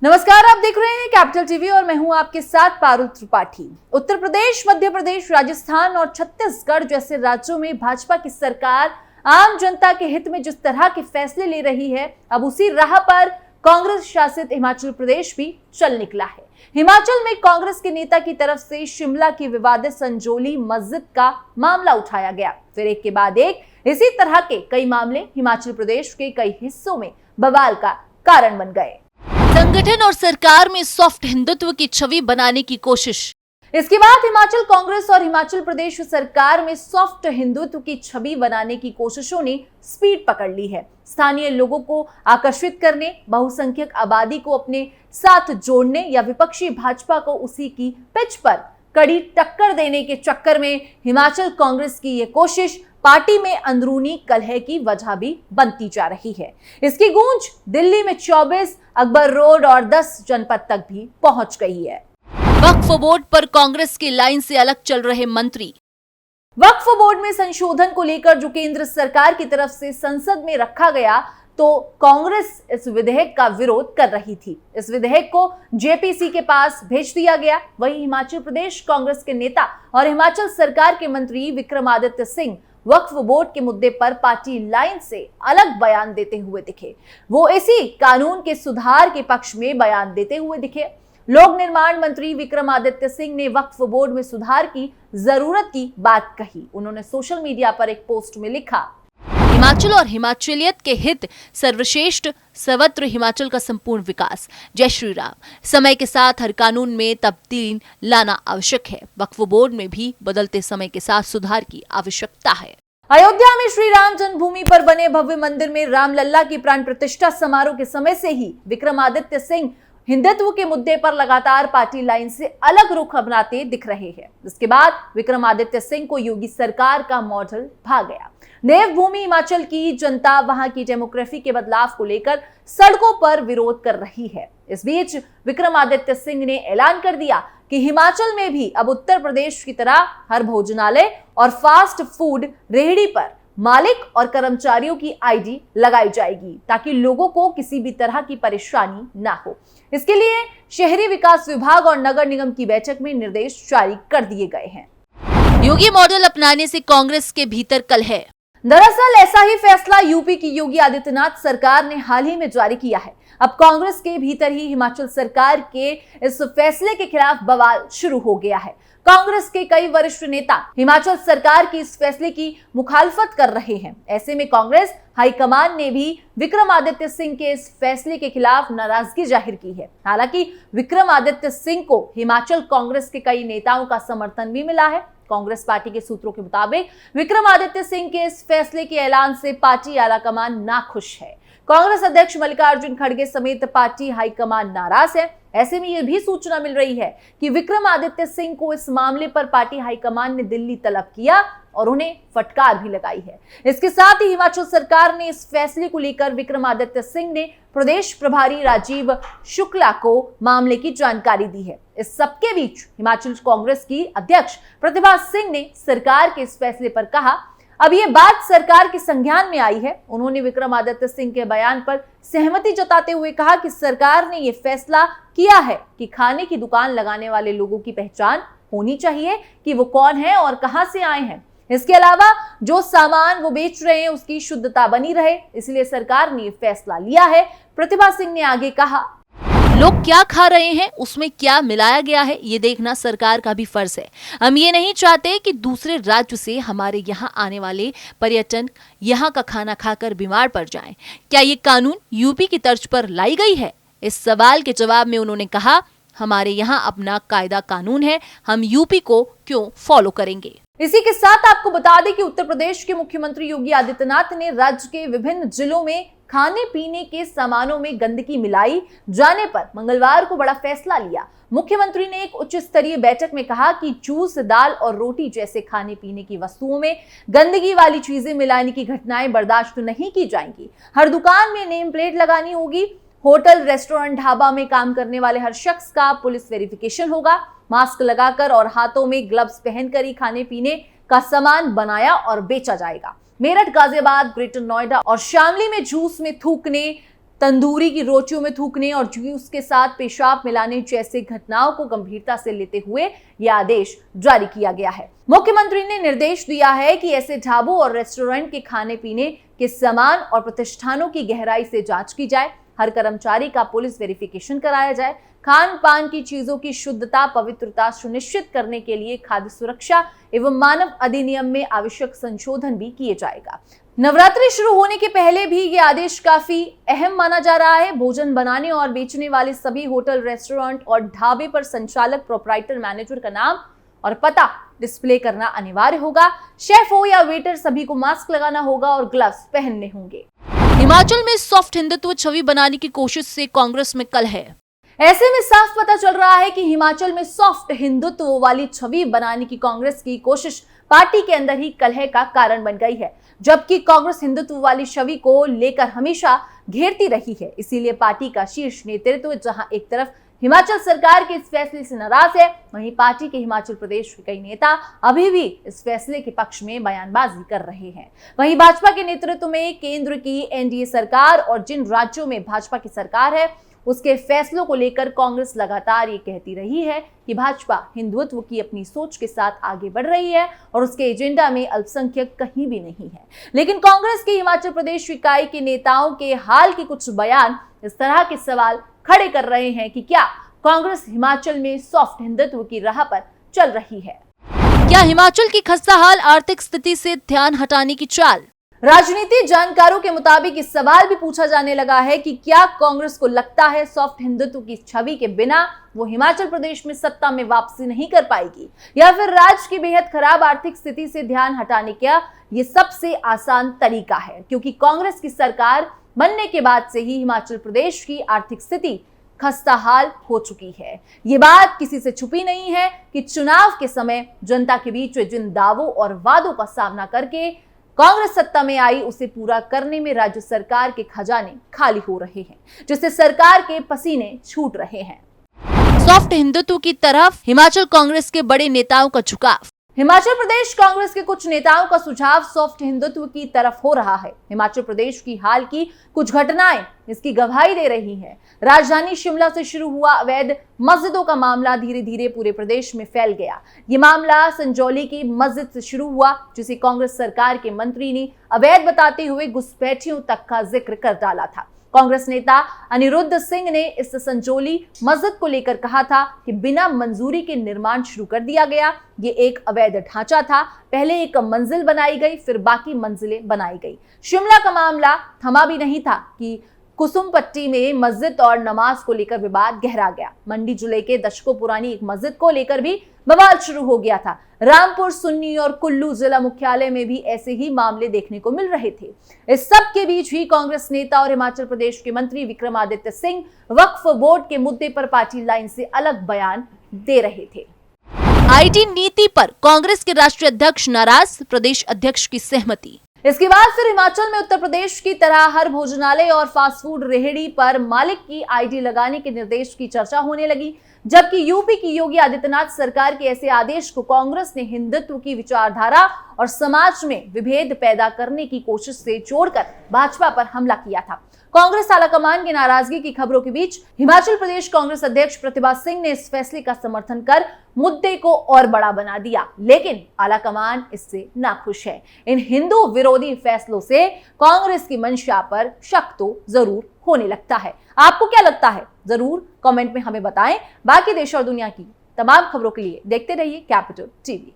नमस्कार, आप देख रहे हैं कैपिटल टीवी और मैं हूं आपके साथ पारुल त्रिपाठी। उत्तर प्रदेश, मध्य प्रदेश, राजस्थान और छत्तीसगढ़ जैसे राज्यों में भाजपा की सरकार आम जनता के हित में जिस तरह के फैसले ले रही है, अब उसी राह पर कांग्रेस शासित हिमाचल प्रदेश भी चल निकला है। हिमाचल में कांग्रेस के नेता की तरफ से शिमला की विवादित संजोली मस्जिद का मामला उठाया गया। फिर एक के बाद एक इसी तरह के कई मामले हिमाचल प्रदेश के कई हिस्सों में बवाल का कारण बन गए। संगठन और सरकार में सॉफ्ट हिंदुत्व की छवि बनाने की कोशिश। इसके बाद हिमाचल कांग्रेस और हिमाचल प्रदेश सरकार में सॉफ्ट हिंदुत्व की छवि बनाने की कोशिशों ने स्पीड पकड़ ली है। स्थानीय लोगों को आकर्षित करने, बहुसंख्यक आबादी को अपने साथ जोड़ने या विपक्षी भाजपा को उसी की पिच पर कड़ी टक्कर देने के चक्कर में हिमाचल कांग्रेस की ये कोशिश पार्टी में अंदरूनी कलह की वजह भी बनती जा रही है। इसकी गूंज दिल्ली में 24, अकबर रोड और 10 जनपद तक भी पहुंच गई है। वक्फ बोर्ड पर कांग्रेस की लाइन से अलग चल रहे मंत्री। वक्फ बोर्ड में संशोधन को लेकर जो केंद्र सरकार की तरफ से संसद में रखा गया, तो कांग्रेस इस विधेयक का विरोध कर रही थी। इस विधेयक को जेपीसी के पास भेज दिया गया। वहीं हिमाचल प्रदेश कांग्रेस के नेता और हिमाचल सरकार के मंत्री विक्रमादित्य सिंह वक्फ बोर्ड के मुद्दे पर पार्टी लाइन से अलग बयान देते हुए दिखे। वो इसी कानून के सुधार के पक्ष में बयान देते हुए दिखे। लोक निर्माण मंत्री विक्रमादित्य सिंह ने वक्फ बोर्ड में सुधार की जरूरत की बात कही। उन्होंने सोशल मीडिया पर एक पोस्ट में लिखा, हिमाचल और हिमाचलियत के हित सर्वश्रेष्ठ, सर्वत्र हिमाचल का संपूर्ण विकास। जय श्री राम। समय के साथ हर कानून में तब्दीली लाना आवश्यक है। वक्फ बोर्ड में भी बदलते समय के साथ सुधार की आवश्यकता है। अयोध्या में श्री राम जन्मभूमि पर बने भव्य मंदिर में रामलल्ला की प्राण प्रतिष्ठा समारोह के समय से ही विक्रमादित्य सिंह हिंदुत्व के मुद्दे पर लगातार पार्टी लाइन से अलग रुख अपनाते दिख रहे हैं। इसके बाद विक्रमादित्य सिंह को योगी सरकार का मॉडल भा गया। देवभूमि हिमाचल की जनता वहां की डेमोग्राफी के बदलाव को लेकर सड़कों पर विरोध कर रही है। इस बीच विक्रमादित्य सिंह ने ऐलान कर दिया कि हिमाचल में भी अब उत्तर प्रदेश की तरह हर भोजनालय और फास्ट फूड रेहड़ी पर मालिक और कर्मचारियों की आईडी लगाई जाएगी, ताकि लोगों को किसी भी तरह की परेशानी ना हो। इसके लिए शहरी विकास विभाग और नगर निगम की बैठक में निर्देश जारी कर दिए गए हैं। योगी मॉडल अपनाने से कांग्रेस के भीतर कलह। दरअसल ऐसा ही फैसला यूपी की योगी आदित्यनाथ सरकार ने हाल ही में जारी किया है। अब कांग्रेस के भीतर ही हिमाचल सरकार के इस फैसले के खिलाफ बवाल शुरू हो गया है। कांग्रेस के कई वरिष्ठ नेता हिमाचल सरकार की इस फैसले की मुखालफत कर रहे हैं। ऐसे में कांग्रेस हाईकमान ने भी विक्रमादित्य सिंह के इस फैसले के खिलाफ नाराजगी जाहिर की है। हालांकि विक्रमादित्य सिंह को हिमाचल कांग्रेस के कई नेताओं का समर्थन भी मिला है। कांग्रेस पार्टी के सूत्रों के मुताबिक विक्रमादित्य सिंह के इस फैसले के ऐलान से पार्टी आलाकमान नाखुश है। कांग्रेस अध्यक्ष मल्लिकार्जुन खड़गे समेत पार्टी हाईकमान नाराज है। ऐसे में यह भी सूचना मिल रही है कि विक्रमादित्य सिंह को इस मामले पर पार्टी हाईकमान ने दिल्ली तलब किया और उन्हें फटकार भी लगाई है। इसके साथ ही हिमाचल सरकार ने इस फैसले को लेकर विक्रमादित्य सिंह ने प्रदेश प्रभारी राजीव शुक्ला को मामले की जानकारी दी है। इस सबके बीच हिमाचल कांग्रेस की अध्यक्ष प्रतिभा सिंह ने सरकार के इस फैसले पर कहा, अब ये बात सरकार के संज्ञान में आई है। उन्होंने विक्रमादित्य सिंह के बयान पर सहमति जताते हुए कहा कि सरकार ने ये फैसला किया है कि खाने की दुकान लगाने वाले लोगों की पहचान होनी चाहिए कि वो कौन है और कहां से आए हैं। इसके अलावा जो सामान वो बेच रहे हैं उसकी शुद्धता बनी रहे, इसलिए सरकार ने ये फैसला लिया है। प्रतिभा सिंह ने आगे कहा, लोग क्या खा रहे हैं, उसमें क्या मिलाया गया है, ये देखना सरकार का भी फर्ज है। हम ये नहीं चाहते कि दूसरे राज्य से हमारे यहाँ आने वाले पर्यटन यहाँ का खाना खाकर बीमार पड़ जाएं। क्या ये कानून यूपी की तर्ज पर लाई गई है? इस सवाल के जवाब में उन्होंने कहा, हमारे यहाँ अपना कायदा कानून है, हम यूपी को क्यों फॉलो करेंगे। इसी के साथ आपको बता दें कि उत्तर प्रदेश के मुख्यमंत्री योगी आदित्यनाथ ने राज्य के विभिन्न जिलों में खाने पीने के सामानों में गंदगी मिलाई जाने पर मंगलवार को बड़ा फैसला लिया। मुख्यमंत्री ने एक उच्च स्तरीय बैठक में कहा कि जूस, दाल और रोटी जैसे खाने पीने की वस्तुओं में गंदगी वाली चीजें मिलाने की घटनाएं बर्दाश्त नहीं की जाएंगी। हर दुकान में नेम प्लेट लगानी होगी। होटल, रेस्टोरेंट, ढाबा में काम करने वाले हर शख्स का पुलिस वेरिफिकेशन होगा। मास्क लगाकर और हाथों में ग्लव्स पहनकर ही खाने पीने का सामान बनाया और बेचा जाएगा। मेरठ, गाजियाबाद, ग्रेटर नोएडा और शामली में जूस में थूकने, तंदूरी की रोटियों में थूकने और जूस के साथ पेशाब मिलाने जैसे घटनाओं को गंभीरता से लेते हुए यह आदेश जारी किया गया है। मुख्यमंत्री ने निर्देश दिया है कि ऐसे ढाबों और रेस्टोरेंट के खाने पीने के सामान और प्रतिष्ठानों की गहराई से जांच की जाए। हर कर्मचारी का पुलिस वेरिफिकेशन कराया जाए। खान पान की चीजों की शुद्धता पवित्रता सुनिश्चित करने के लिए खाद्य सुरक्षा एवं मानव अधिनियम में आवश्यक संशोधन भी किए जाएगा। नवरात्रि शुरू होने के पहले भी ये आदेश काफी अहम माना जा रहा है। भोजन बनाने और बेचने वाले सभी होटल, रेस्टोरेंट और ढाबे पर संचालक, प्रोप्राइटर, मैनेजर का नाम और पता डिस्प्ले करना अनिवार्य होगा। शेफ हो या वेटर, सभी को मास्क लगाना होगा और ग्लव्स पहनने होंगे। हिमाचल में सॉफ्ट हिंदुत्व छवि बनाने की कोशिश से कांग्रेस में कलह है। ऐसे में साफ पता चल रहा है कि हिमाचल में सॉफ्ट हिंदुत्व वाली छवि बनाने की कांग्रेस की कोशिश पार्टी के अंदर ही कलह का कारण बन गई है, जबकि कांग्रेस हिंदुत्व वाली छवि को लेकर हमेशा घेरती रही है। इसीलिए पार्टी का शीर्ष नेतृत्व जहां एक तरफ हिमाचल सरकार के इस फैसले से नाराज है, वहीं पार्टी के हिमाचल प्रदेश के कई नेता अभी भी इस फैसले के पक्ष में बयानबाजी कर रहे हैं। वहीं भाजपा के नेतृत्व में केंद्र की एनडीए सरकार और जिन राज्यों में भाजपा की सरकार है, उसके फैसलों को लेकर कांग्रेस लगातार ये कहती रही है कि भाजपा हिंदुत्व की अपनी सोच के साथ आगे बढ़ रही है और उसके एजेंडा में अल्पसंख्यक कहीं भी नहीं है। लेकिन कांग्रेस की हिमाचल प्रदेश इकाई के नेताओं के हाल के कुछ बयान इस तरह के सवाल खड़े कर रहे हैं कि क्या कांग्रेस हिमाचल में सॉफ्ट हिंदुत्व की राह पर चल रही है? क्या हिमाचल की खस्ताहाल आर्थिक स्थिति से ध्यान हटाने की चाल? राजनीति जानकारों के मुताबिक इस सवाल भी पूछा जाने लगा है कि क्या कांग्रेस को लगता है सॉफ्ट हिंदुत्व की छवि के बिना वो हिमाचल प्रदेश में सत्ता में वापसी नहीं कर पाएगी, या फिर राज्य की बेहद खराब आर्थिक स्थिति से ध्यान हटाने का ये सबसे आसान तरीका है, क्योंकि कांग्रेस की सरकार बनने के बाद से ही हिमाचल प्रदेश की आर्थिक स्थिति खस्ताहाल हो चुकी है। ये बात किसी से छुपी नहीं है कि चुनाव के समय जनता के बीच जिन दावों और वादों का सामना करके कांग्रेस सत्ता में आई, उसे पूरा करने में राज्य सरकार के खजाने खाली हो रहे हैं, जिससे सरकार के पसीने छूट रहे हैं। सॉफ्ट हिंदुत्व की तरफ हिमाचल कांग्रेस के बड़े नेताओं का झुकाव। हिमाचल प्रदेश कांग्रेस के कुछ नेताओं का सुझाव सॉफ्ट हिंदुत्व की तरफ हो रहा है। हिमाचल प्रदेश की हाल की कुछ घटनाएं इसकी गवाही दे रही हैं। राजधानी शिमला से शुरू हुआ अवैध मस्जिदों का मामला धीरे धीरे पूरे प्रदेश में फैल गया। ये मामला संजौली की मस्जिद से शुरू हुआ, जिसे कांग्रेस सरकार के मंत्री ने अवैध बताते हुए घुसपैठियों तक का जिक्र कर डाला था। कांग्रेस नेता अनिरुद्ध सिंह ने इस संजौली मस्जिद को लेकर कहा था कि बिना मंजूरी के निर्माण शुरू कर दिया गया। ये एक अवैध ढांचा था। पहले एक मंजिल बनाई गई, फिर बाकी मंजिलें बनाई गई। शिमला का मामला थमा भी नहीं था कि कुसुमपट्टी में मस्जिद और नमाज को लेकर विवाद गहरा गया। मंडी जिले के दशकों पुरानी एक मस्जिद को लेकर भी बवाल शुरू हो गया था। रामपुर, सुन्नी और कुल्लू जिला मुख्यालय में भी ऐसे ही मामले देखने को मिल रहे थे। इस सब के बीच ही कांग्रेस नेता और हिमाचल प्रदेश के मंत्री विक्रमादित्य सिंह वक्फ बोर्ड के मुद्दे पर पार्टी लाइन से अलग बयान दे रहे थे। आईटी नीति पर कांग्रेस के राष्ट्रीय अध्यक्ष नाराज, प्रदेश अध्यक्ष की सहमति। इसके बाद फिर हिमाचल में उत्तर प्रदेश की तरह हर भोजनालय और फास्ट फूड रेहड़ी पर मालिक की आईडी लगाने के निर्देश की चर्चा होने लगी, जबकि यूपी की योगी आदित्यनाथ सरकार के ऐसे आदेश को कांग्रेस ने हिंदुत्व की विचारधारा और समाज में विभेद पैदा करने की कोशिश से जोड़कर भाजपा पर हमला किया था। कांग्रेस आलाकमान की नाराजगी की खबरों के बीच हिमाचल प्रदेश कांग्रेस अध्यक्ष प्रतिभा सिंह ने इस फैसले का समर्थन कर मुद्दे को और बड़ा बना दिया, लेकिन आलाकमान इससे नाखुश है। इन हिंदू विरोधी फैसलों से कांग्रेस की मंशा पर शक तो जरूर होने लगता है। आपको क्या लगता है? जरूर कमेंट में हमें बताएं। बाकी देश और दुनिया की तमाम खबरों के लिए देखते रहिए कैपिटल टीवी।